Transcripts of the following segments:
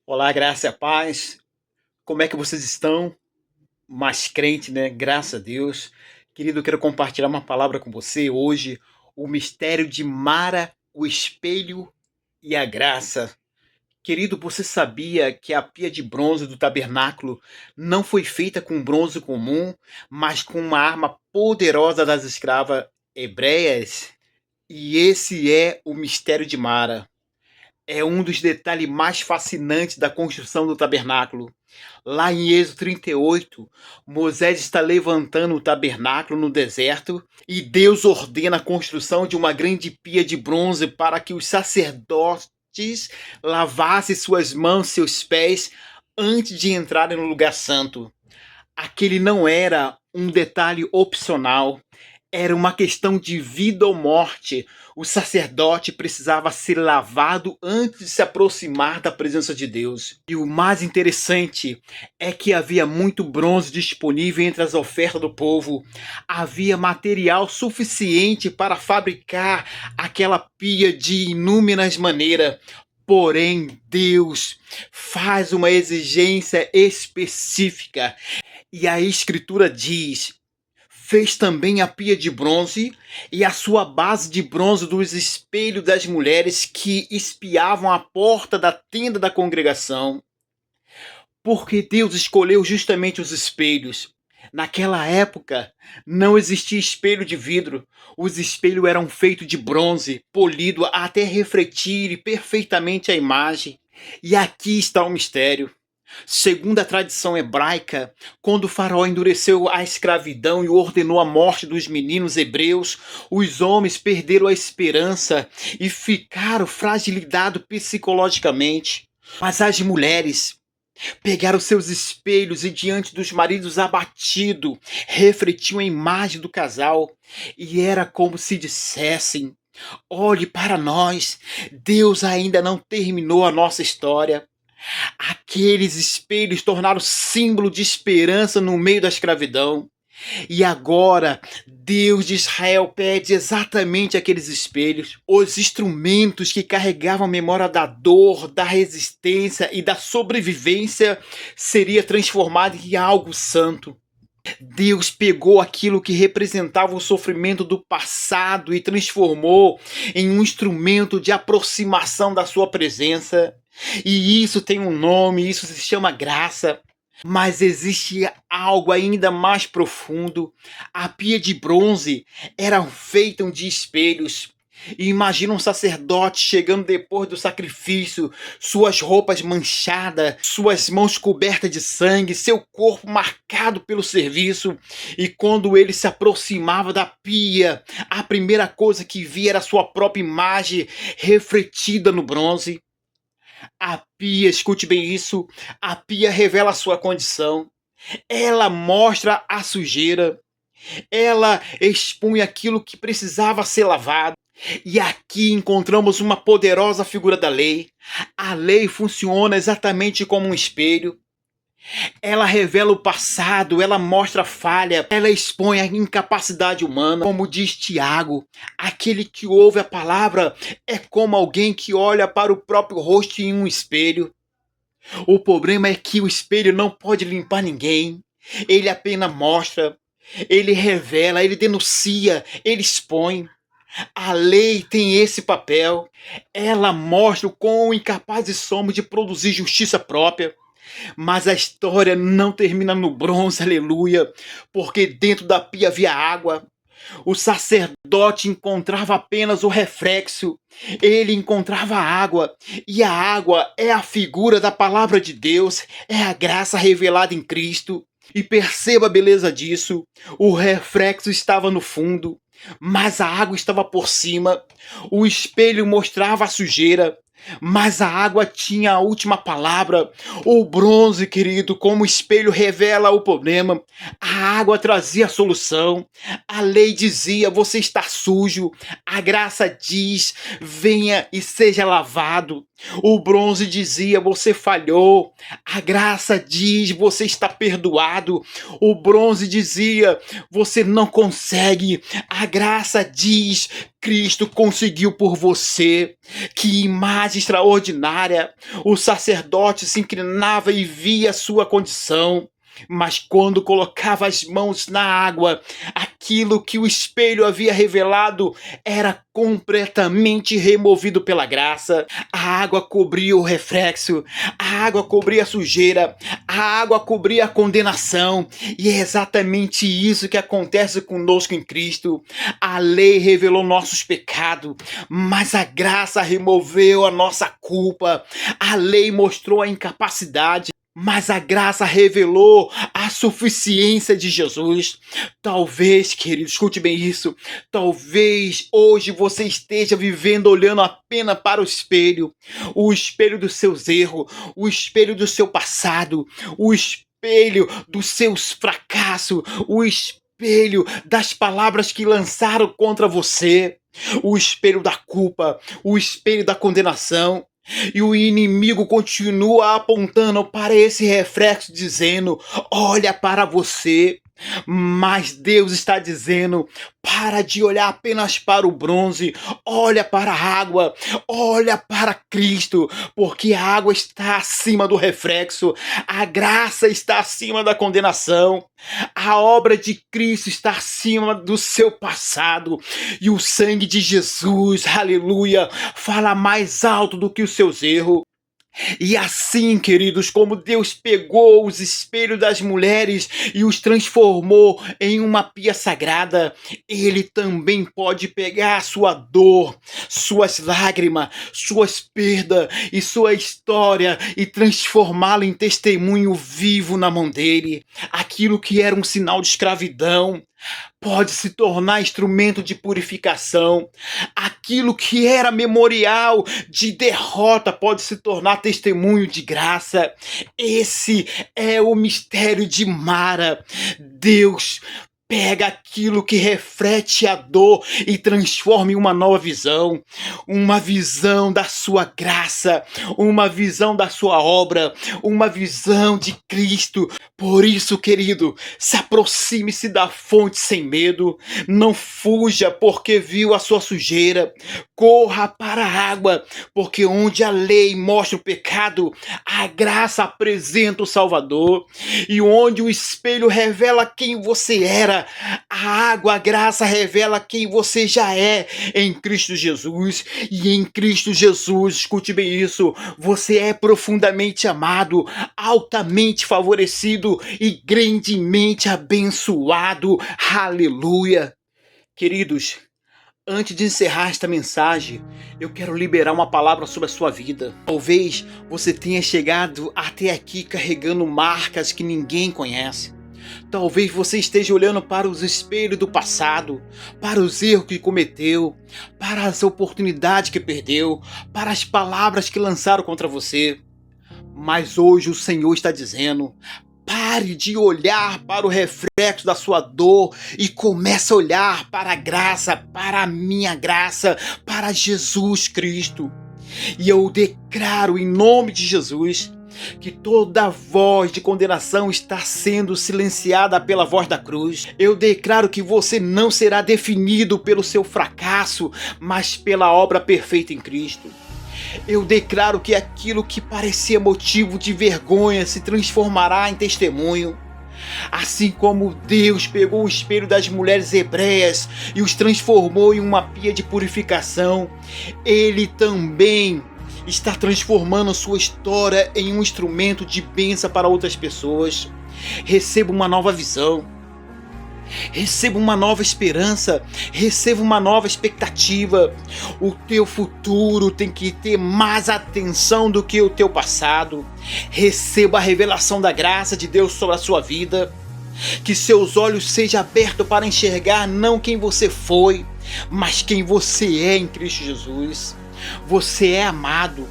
Olá, graça e a paz. Como é que vocês estão? Mais crente, né? Graças a Deus. Querido, eu quero compartilhar uma palavra com você hoje. O mistério de Mara, o espelho e a graça. Querido, você sabia que a pia de bronze do tabernáculo não foi feita com bronze comum, mas com uma arma poderosa das escravas hebreias? E esse é o mistério de Mara. É um dos detalhes mais fascinantes da construção do tabernáculo. Lá em Êxodo 38, Moisés está levantando o tabernáculo no deserto e Deus ordena a construção de uma grande pia de bronze para que os sacerdotes lavassem suas mãos, seus pés, antes de entrarem no lugar santo. Aquele não era um detalhe opcional, era uma questão de vida ou morte. O sacerdote precisava ser lavado antes de se aproximar da presença de Deus. E o mais interessante é que havia muito bronze disponível entre as ofertas do povo. Havia material suficiente para fabricar aquela pia de inúmeras maneiras. Porém, Deus faz uma exigência específica. E a Escritura diz: fez também a pia de bronze e a sua base de bronze dos espelhos das mulheres que espiavam a porta da tenda da congregação. Porque Deus escolheu justamente os espelhos. Naquela época não existia espelho de vidro. Os espelhos eram feitos de bronze, polido até refletir perfeitamente a imagem. E aqui está o mistério. Segundo a tradição hebraica, quando o faraó endureceu a escravidão e ordenou a morte dos meninos hebreus, os homens perderam a esperança e ficaram fragilizados psicologicamente. Mas as mulheres pegaram seus espelhos e, diante dos maridos abatidos, refletiam a imagem do casal. E era como se dissessem: olhe para nós, Deus ainda não terminou a nossa história. Aqueles espelhos tornaram símbolo de esperança no meio da escravidão. E agora, Deus de Israel pede exatamente aqueles espelhos, os instrumentos que carregavam a memória da dor, da resistência e da sobrevivência, seria transformado em algo santo. Deus pegou aquilo que representava o sofrimento do passado e transformou em um instrumento de aproximação da sua presença. E isso tem um nome, isso se chama graça. Mas existe algo ainda mais profundo. A pia de bronze era feita de espelhos. E imagina um sacerdote chegando depois do sacrifício, suas roupas manchadas, suas mãos cobertas de sangue, seu corpo marcado pelo serviço. E quando ele se aproximava da pia, a primeira coisa que via era sua própria imagem refletida no bronze. A pia, escute bem isso, a pia revela a sua condição. Ela mostra a sujeira. Ela expunha aquilo que precisava ser lavado. E aqui encontramos uma poderosa figura da lei. A lei funciona exatamente como um espelho. Ela revela o passado, ela mostra a falha, ela expõe a incapacidade humana. Como diz Tiago, aquele que ouve a palavra é como alguém que olha para o próprio rosto em um espelho. O problema é que o espelho não pode limpar ninguém. Ele apenas mostra, ele revela, ele denuncia, ele expõe. A lei tem esse papel. Ela mostra o quão incapazes somos de produzir justiça própria. Mas a história não termina no bronze, aleluia, porque dentro da pia havia água. O sacerdote encontrava apenas o reflexo, ele encontrava a água, e a água é a figura da palavra de Deus, é a graça revelada em Cristo. E perceba a beleza disso: o reflexo estava no fundo, mas a água estava por cima. O espelho mostrava a sujeira, mas a água tinha a última palavra. O bronze, querido, como o espelho revela o problema, a água trazia a solução. A lei dizia: você está sujo. A graça diz: venha e seja lavado. O bronze dizia: você falhou. A graça diz: você está perdoado. O bronze dizia: você não consegue. A graça diz: Cristo conseguiu por você. Que imagem extraordinária! O sacerdote se inclinava e via a sua condição. Mas quando colocava as mãos na água, aquilo que o espelho havia revelado era completamente removido pela graça. A água cobria o reflexo, a água cobria a sujeira, a água cobria a condenação. E é exatamente isso que acontece conosco em Cristo. A lei revelou nossos pecados, mas a graça removeu a nossa culpa. A lei mostrou a incapacidade, mas a graça revelou a suficiência de Jesus. Talvez, querido, escute bem isso. Talvez hoje você esteja vivendo olhando apenas para o espelho dos seus erros, o espelho do seu passado, o espelho dos seus fracassos, o espelho das palavras que lançaram contra você, o espelho da culpa, o espelho da condenação. E o inimigo continua apontando para esse reflexo, dizendo: olha para você. Mas Deus está dizendo: para de olhar apenas para o bronze, olha para a água, olha para Cristo, porque a água está acima do reflexo, a graça está acima da condenação, a obra de Cristo está acima do seu passado, e o sangue de Jesus, aleluia, fala mais alto do que os seus erros. E assim, queridos, como Deus pegou os espelhos das mulheres e os transformou em uma pia sagrada, Ele também pode pegar a sua dor, suas lágrimas, suas perdas e sua história e transformá-la em testemunho vivo na mão dele. Aquilo que era um sinal de escravidão pode se tornar instrumento de purificação. Aquilo que era memorial de derrota pode se tornar testemunho de graça. Esse é o mistério de Mara. Deus pega aquilo que reflete a dor e transforma em uma nova visão. Uma visão da sua graça, uma visão da sua obra, uma visão de Cristo. Por isso, querido, se aproxime-se da fonte sem medo. Não fuja porque viu a sua sujeira. Corra para a água, porque onde a lei mostra o pecado, a graça apresenta o Salvador. E onde o espelho revela quem você era, a água, a graça revela quem você já é em Cristo Jesus. E em Cristo Jesus, escute bem isso, você é profundamente amado, altamente favorecido e grandemente abençoado. Aleluia! Queridos, antes de encerrar esta mensagem, eu quero liberar uma palavra sobre a sua vida. Talvez você tenha chegado até aqui carregando marcas que ninguém conhece. Talvez você esteja olhando para os espelhos do passado, para os erros que cometeu, para as oportunidades que perdeu, para as palavras que lançaram contra você. Mas hoje o Senhor está dizendo: pare de olhar para o reflexo da sua dor e comece a olhar para a graça, para a minha graça, para Jesus Cristo. E eu declaro em nome de Jesus que toda voz de condenação está sendo silenciada pela voz da cruz. Eu declaro que você não será definido pelo seu fracasso, mas pela obra perfeita em Cristo. Eu declaro que aquilo que parecia motivo de vergonha se transformará em testemunho. Assim como Deus pegou o espelho das mulheres hebreias e os transformou em uma pia de purificação, Ele também está transformando sua história em um instrumento de bênção para outras pessoas. Receba uma nova visão. Receba uma nova esperança, receba uma nova expectativa. O teu futuro tem que ter mais atenção do que o teu passado. Receba a revelação da graça de Deus sobre a sua vida. Que seus olhos sejam abertos para enxergar não quem você foi, mas quem você é em Cristo Jesus. Você é amado.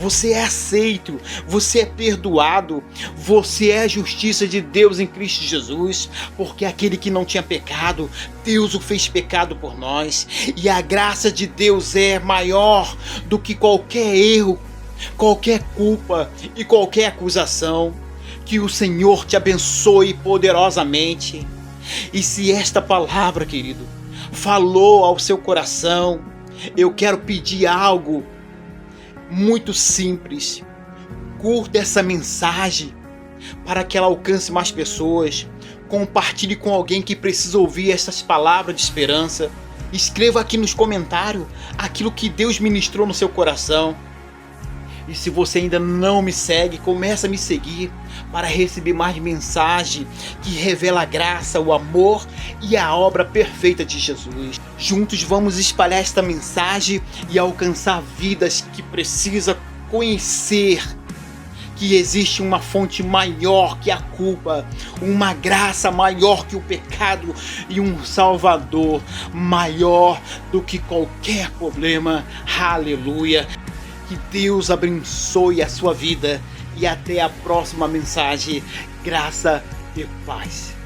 Você é aceito, você é perdoado, você é a justiça de Deus em Cristo Jesus, porque aquele que não tinha pecado, Deus o fez pecado por nós, e a graça de Deus é maior do que qualquer erro, qualquer culpa e qualquer acusação. Que o Senhor te abençoe poderosamente. E se esta palavra, querido, falou ao seu coração, eu quero pedir algo muito simples. Curta essa mensagem para que ela alcance mais pessoas. Compartilhe com alguém que precisa ouvir essas palavras de esperança. Escreva aqui nos comentários aquilo que Deus ministrou no seu coração. E se você ainda não me segue, comece a me seguir para receber mais mensagem que revela a graça, o amor e a obra perfeita de Jesus. Juntos vamos espalhar esta mensagem e alcançar vidas que precisam conhecer que existe uma fonte maior que a culpa, uma graça maior que o pecado e um Salvador maior do que qualquer problema. Aleluia! Que Deus abençoe a sua vida e até a próxima mensagem. Graça e paz.